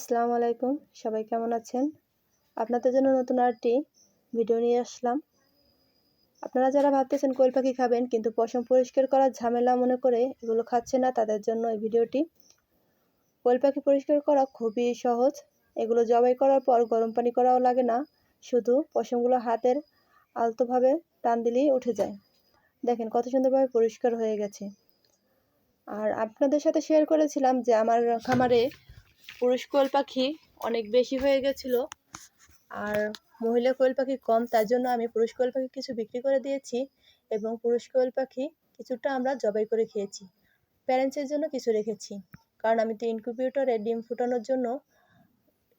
আসসালামু আলাইকুম, সবাই কেমন আছেন? আপনাদের জন্য নতুন আরেকটি ভিডিও নিয়ে আসলাম। আপনারা যারা ভাবতেছেন কোয়েল পাখি খাবেন কিন্তু পশম পরিষ্কার করার ঝামেলা মনে করে এগুলো খাচ্ছেন না, তাদের জন্য এই ভিডিওটি। কোয়েল পাখি পরিষ্কার করা খুবই সহজ। এগুলো জবাই করার পর গরম পানি করাও লাগে না, শুধু পশমগুলো হাতের আলতোভাবে টান দিলেই উঠে যায়। দেখেন কত সুন্দরভাবে পরিষ্কার হয়ে গেছে। আর আপনাদের সাথে শেয়ার করেছিলাম যে আমার খামারে পুরুষ কোয়েল পাখি অনেক বেশি হয়ে গেছিল আর মহিলা কোয়েল পাখি কম, তার জন্য আমি পুরুষ কোয়েল পাখি কিছু বিক্রি করে দিয়েছি এবং পুরুষ কোয়েল পাখি কিছুটা আমরা জবাই করে খেয়েছি। প্যারেন্টসের জন্য কিছু রেখেছি, কারণ আমি তো ইনকিউবেটরে ডিম ফুটানোর জন্য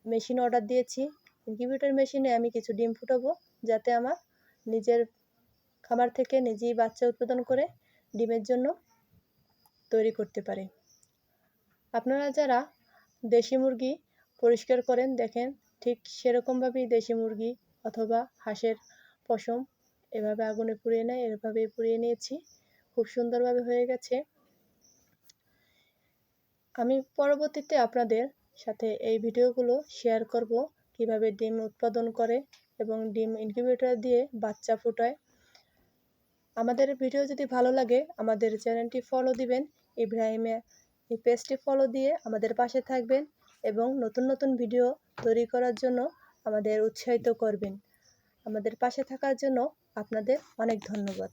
মেশিন অর্ডার দিয়েছি। ইনকিউবেটর মেশিনে আমি কিছু ডিম ফুটাবো, যাতে আমার নিজের খামার থেকে নিজেই বাচ্চা উৎপাদন করে ডিমের জন্য তৈরি করতে পারে। আপনারা যারা দেশি মুরগি পরিষ্কার করেন দেখেন ঠিক সেরকমভাবেই দেশি মুরগি অথবা হাঁসের পশম এভাবে আগুনে পুড়িয়ে নেয়, এভাবেই পুড়িয়ে নিয়েছি। খুব সুন্দরভাবে হয়ে গেছে। আমি পরবর্তীতে আপনাদের সাথে এই ভিডিওগুলো শেয়ার করব কিভাবে ডিম উৎপাদন করে এবং ডিম ইনকিউবেটর দিয়ে বাচ্চা ফোটায়। আমাদের ভিডিও যদি ভালো লাগে আমাদের চ্যানেলটি ফলো দিবেন, ইব্রাহিমে এই পেজটি ফলো দিয়ে আমাদের পাশে থাকবেন এবং নতুন নতুন ভিডিও তৈরি করার জন্য আমাদের উৎসাহিত করবেন। আমাদের পাশে থাকার জন্য আপনাদের অনেক ধন্যবাদ।